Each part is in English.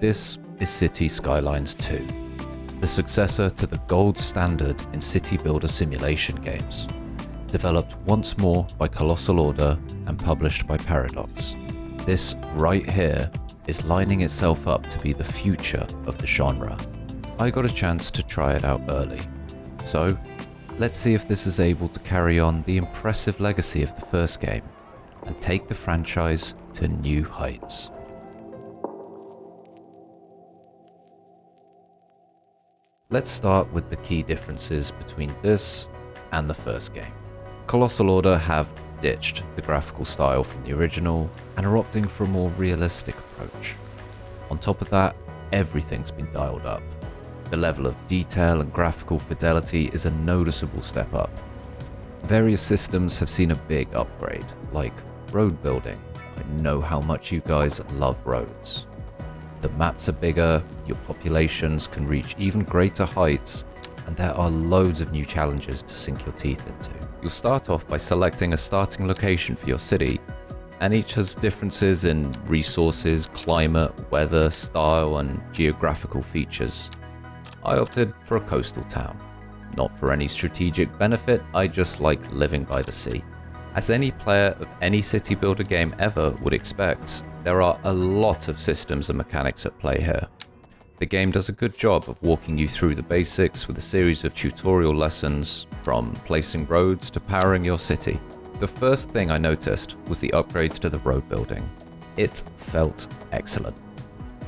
This is City Skylines 2, the successor to the gold standard in city builder simulation games, developed once more by Colossal Order and published by Paradox. This right here is lining itself up to be the future of the genre. I got a chance to try it out early, so let's see if this is able to carry on the impressive legacy of the first game and take the franchise to new heights. Let's start with the key differences between this and the first game. Colossal Order have ditched the graphical style from the original and are opting for a more realistic approach. On top of that, everything's been dialed up. The level of detail and graphical fidelity is a noticeable step up. Various systems have seen a big upgrade, like road building. I know how much you guys love roads. The maps are bigger, your populations can reach even greater heights, and there are loads of new challenges to sink your teeth into. You'll start off by selecting a starting location for your city, and each has differences in resources, climate, weather, style, and geographical features. I opted for a coastal town. Not for any strategic benefit, I just like living by the sea. As any player of any city builder game ever would expect, there are a lot of systems and mechanics at play here. The game does a good job of walking you through the basics with a series of tutorial lessons, from placing roads to powering your city. The first thing I noticed was the upgrades to the road building. It felt excellent.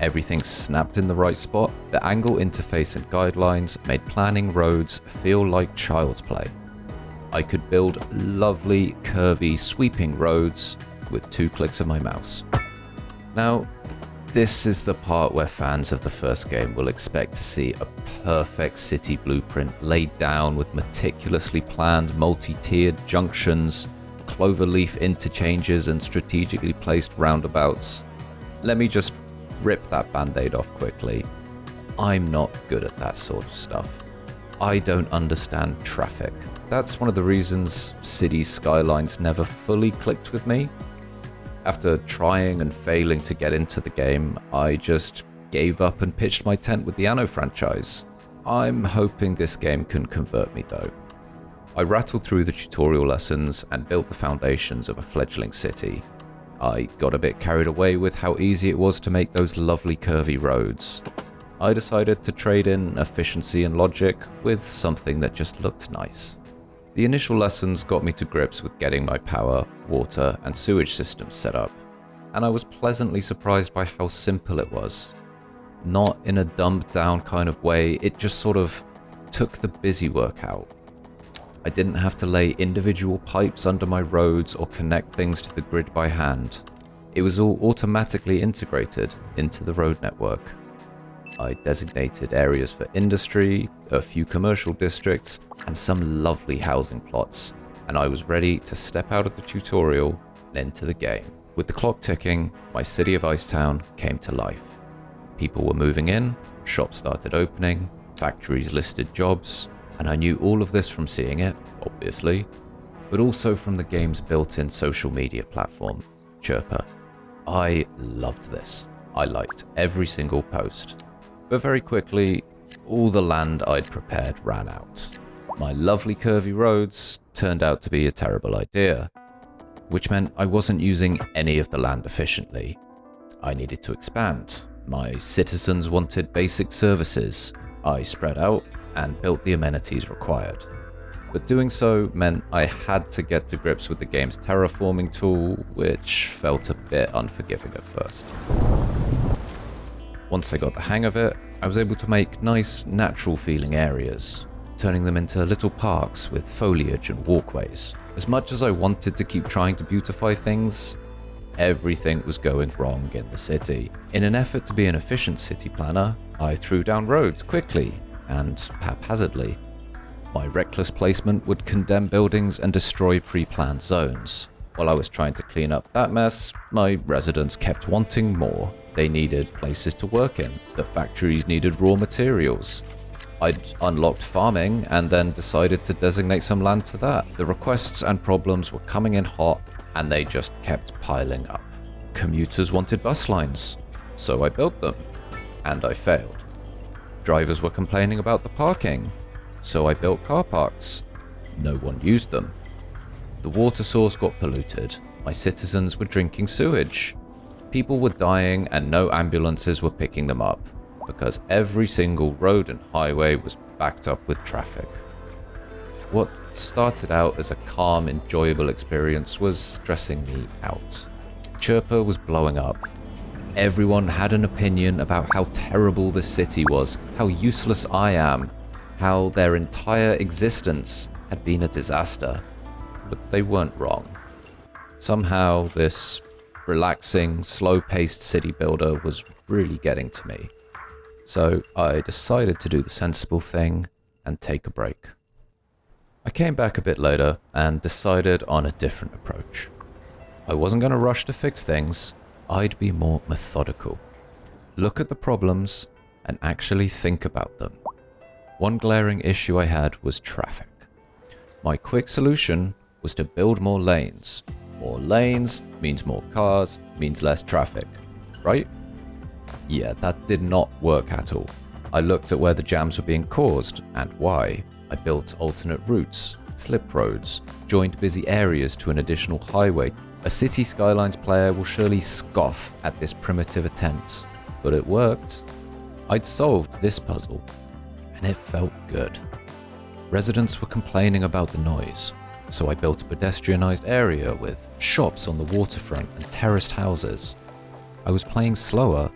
Everything snapped in the right spot. The angle interface and guidelines made planning roads feel like child's play. I could build lovely, curvy, sweeping roads with 2 clicks of my mouse. Now, this is the part where fans of the first game will expect to see a perfect city blueprint laid down with meticulously planned multi-tiered junctions, cloverleaf interchanges, and strategically placed roundabouts. Let me just rip that band-aid off quickly. I'm not good at that sort of stuff. I don't understand traffic. That's one of the reasons City Skylines never fully clicked with me. After trying and failing to get into the game, I just gave up and pitched my tent with the Anno franchise. I'm hoping this game can convert me though. I rattled through the tutorial lessons and built the foundations of a fledgling city. I got a bit carried away with how easy it was to make those lovely curvy roads. I decided to trade in efficiency and logic with something that just looked nice. The initial lessons got me to grips with getting my power, water, and sewage systems set up, and I was pleasantly surprised by how simple it was. Not in a dumbed down kind of way, it just sort of took the busy work out. I didn't have to lay individual pipes under my roads or connect things to the grid by hand. It was all automatically integrated into the road network. I designated areas for industry, a few commercial districts, and some lovely housing plots, and I was ready to step out of the tutorial and into the game. With the clock ticking, my city of Icetown came to life. People were moving in, shops started opening, factories listed jobs, and I knew all of this from seeing it, obviously, but also from the game's built-in social media platform, Chirper. I loved this. I liked every single post. But very quickly, all the land I'd prepared ran out. My lovely curvy roads turned out to be a terrible idea, which meant I wasn't using any of the land efficiently. I needed to expand. My citizens wanted basic services. I spread out and built the amenities required. But doing so meant I had to get to grips with the game's terraforming tool, which felt a bit unforgiving at first. Once I got the hang of it, I was able to make nice, natural-feeling areas, turning them into little parks with foliage and walkways. As much as I wanted to keep trying to beautify things, everything was going wrong in the city. In an effort to be an efficient city planner, I threw down roads quickly and haphazardly. My reckless placement would condemn buildings and destroy pre-planned zones. While I was trying to clean up that mess, my residents kept wanting more. They needed places to work in. The factories needed raw materials. I'd unlocked farming and then decided to designate some land to that. The requests and problems were coming in hot, and they just kept piling up. Commuters wanted bus lines, so I built them. and I failed. Drivers were complaining about the parking, so I built car parks. No one used them. The water source got polluted. My citizens were drinking sewage. People were dying and no ambulances were picking them up because every single road and highway was backed up with traffic. What started out as a calm, enjoyable experience was stressing me out. Chirpa was blowing up. Everyone had an opinion about how terrible this city was, how useless I am, how their entire existence had been a disaster. But they weren't wrong. Somehow, this relaxing, slow-paced city builder was really getting to me. So I decided to do the sensible thing and take a break. I came back a bit later and decided on a different approach. I wasn't going to rush to fix things. I'd be more methodical. Look at the problems and actually think about them. One glaring issue I had was traffic. My quick solution was to build more lanes. More lanes means more cars, means less traffic, right? Yeah, that did not work at all. I looked at where the jams were being caused and why. I built alternate routes, slip roads, joined busy areas to an additional highway. A City Skylines player will surely scoff at this primitive attempt, but it worked. I'd solved this puzzle, and it felt good. Residents were complaining about the noise, so I built a pedestrianised area with shops on the waterfront and terraced houses. I was playing slower,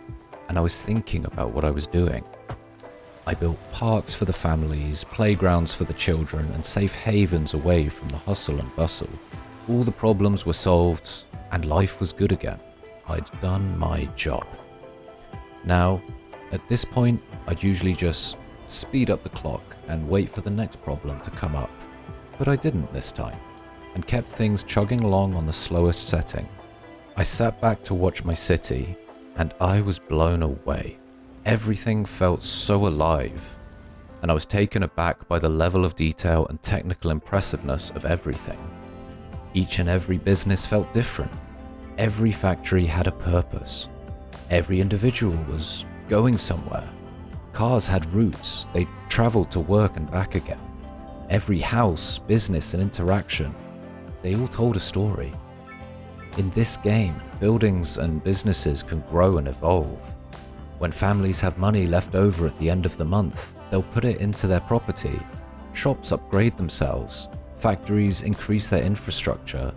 and I was thinking about what I was doing. I built parks for the families, playgrounds for the children, and safe havens away from the hustle and bustle. All the problems were solved, and life was good again. I'd done my job. Now, at this point, I'd usually just speed up the clock and wait for the next problem to come up. But I didn't this time, and kept things chugging along on the slowest setting. I sat back to watch my city, and I was blown away. Everything felt so alive, and I was taken aback by the level of detail and technical impressiveness of everything. Each and every business felt different. Every factory had a purpose. Every individual was going somewhere. Cars had routes, they traveled to work and back again. Every house, business, and interaction, they all told a story. In this game, buildings and businesses can grow and evolve. When families have money left over at the end of the month, they'll put it into their property. Shops upgrade themselves. Factories increase their infrastructure.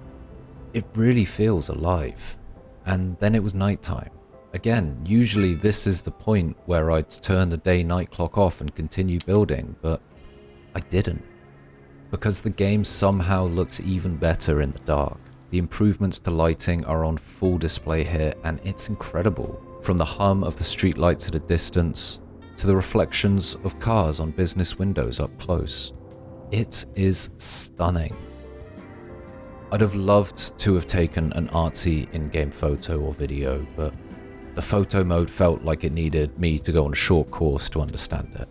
It really feels alive. And then it was nighttime. Again, usually this is the point where I'd turn the day-night clock off and continue building, but I didn't. Because the game somehow looks even better in the dark. The improvements to lighting are on full display here, and it's incredible. From the hum of the streetlights at a distance, to the reflections of cars on business windows up close. It is stunning. I'd have loved to have taken an artsy in-game photo or video, but the photo mode felt like it needed me to go on a short course to understand it.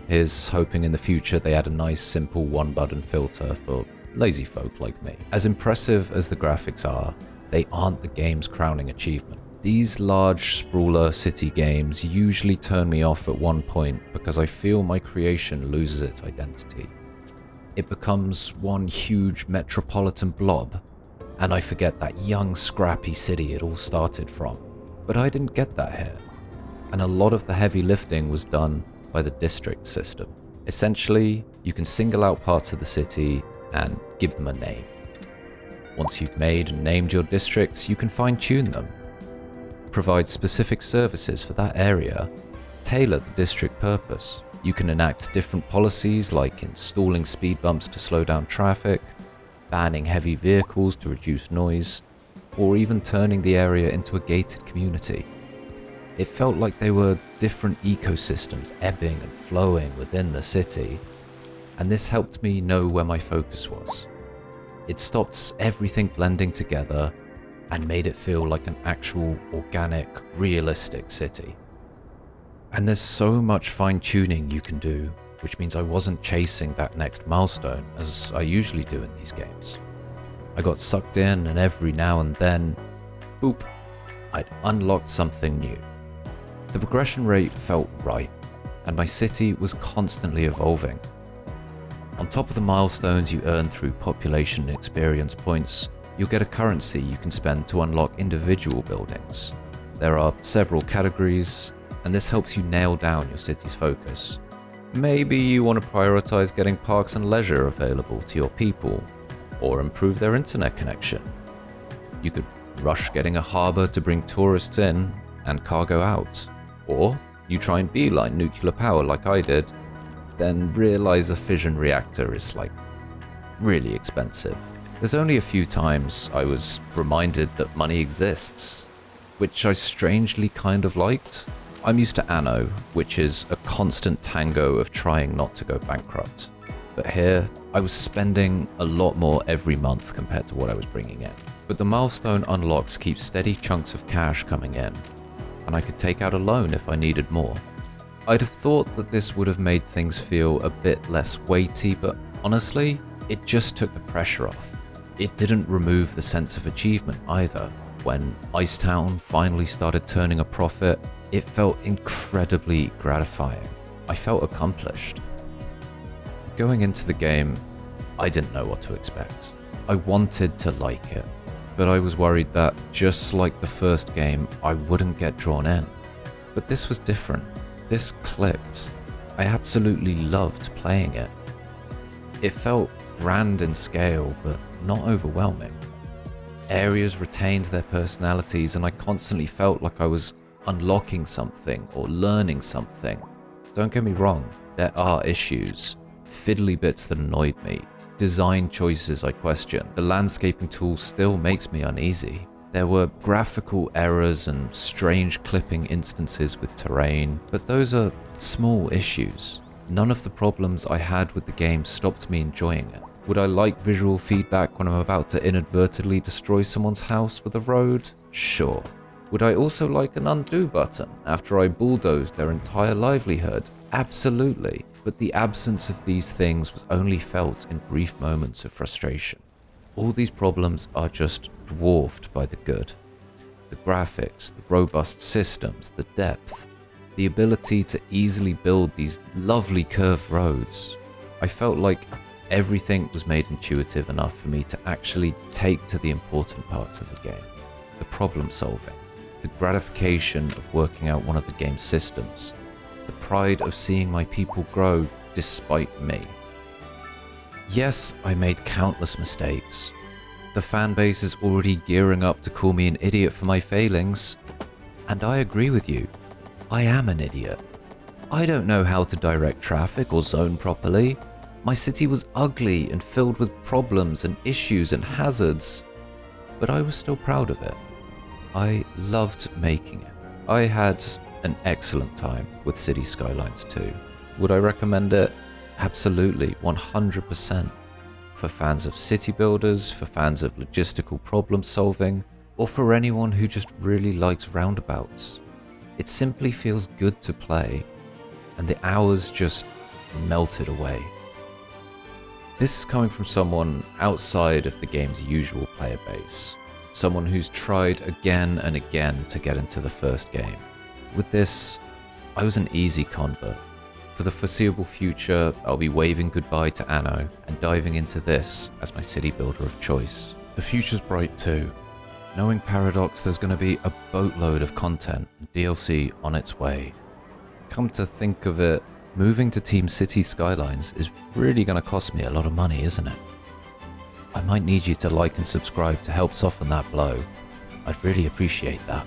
Here's hoping in the future they add a nice simple one-button filter for lazy folk like me. As impressive as the graphics are, they aren't the game's crowning achievement. These large sprawler city games usually turn me off at one point because I feel my creation loses its identity. It becomes one huge metropolitan blob, and I forget that young, scrappy city it all started from. But I didn't get that here, and a lot of the heavy lifting was done by the district system. Essentially, you can single out parts of the city and give them a name. Once you've made and named your districts, you can fine-tune them. Provide specific services for that area, tailor the district purpose. You can enact different policies like installing speed bumps to slow down traffic, banning heavy vehicles to reduce noise, or even turning the area into a gated community. It felt like they were different ecosystems ebbing and flowing within the city, and this helped me know where my focus was. It stopped everything blending together and made it feel like an actual, organic, realistic city. And there's so much fine-tuning you can do, which means I wasn't chasing that next milestone as I usually do in these games. I got sucked in, and every now and then, boop, I'd unlocked something new. The progression rate felt right, and my city was constantly evolving. On top of the milestones you earn through population and experience points, you'll get a currency you can spend to unlock individual buildings. There are several categories, and this helps you nail down your city's focus. Maybe you want to prioritize getting parks and leisure available to your people, or improve their internet connection. You could rush getting a harbour to bring tourists in and cargo out, or you try and beeline nuclear power like I did, then realize a fission reactor is like really expensive. There's only a few times I was reminded that money exists, which I strangely kind of liked. I'm used to Anno, which is a constant tango of trying not to go bankrupt. But here, I was spending a lot more every month compared to what I was bringing in. But the milestone unlocks keep steady chunks of cash coming in, and I could take out a loan if I needed more. I'd have thought that this would have made things feel a bit less weighty, but honestly, it just took the pressure off. It didn't remove the sense of achievement either. When Icetown finally started turning a profit, it felt incredibly gratifying. I felt accomplished. Going into the game, I didn't know what to expect. I wanted to like it, but I was worried that, just like the first game, I wouldn't get drawn in. But this was different. This clicked. I absolutely loved playing it. It felt grand in scale, but not overwhelming. Areas retained their personalities, and I constantly felt like I was unlocking something or learning something. Don't get me wrong, there are issues, fiddly bits that annoyed me, design choices I questioned. The landscaping tool still makes me uneasy. There were graphical errors and strange clipping instances with terrain, but those are small issues. None of the problems I had with the game stopped me enjoying it. Would I like visual feedback when I'm about to inadvertently destroy someone's house with a road? Sure. Would I also like an undo button after I bulldozed their entire livelihood? Absolutely. But the absence of these things was only felt in brief moments of frustration. All these problems are just dwarfed by the good. The graphics, the robust systems, the depth, the ability to easily build these lovely curved roads. I felt like everything was made intuitive enough for me to actually take to the important parts of the game. The problem solving, the gratification of working out one of the game's systems, the pride of seeing my people grow despite me. Yes, I made countless mistakes. The fanbase is already gearing up to call me an idiot for my failings, and I agree with you. I am an idiot. I don't know how to direct traffic or zone properly. My city was ugly and filled with problems and issues and hazards, but I was still proud of it. I loved making it. I had an excellent time with City Skylines 2. Would I recommend it? Absolutely, 100%. For fans of city builders, for fans of logistical problem solving, or for anyone who just really likes roundabouts. It simply feels good to play, and the hours just melted away. This is coming from someone outside of the game's usual player base, someone who's tried again and again to get into the first game. With this, I was an easy convert. For the foreseeable future, I'll be waving goodbye to Anno and diving into this as my city builder of choice. The future's bright too. Knowing Paradox, there's going to be a boatload of content and DLC on its way. Come to think of it, moving to Team City Skylines is really going to cost me a lot of money, isn't it? I might need you to like and subscribe to help soften that blow. I'd really appreciate that.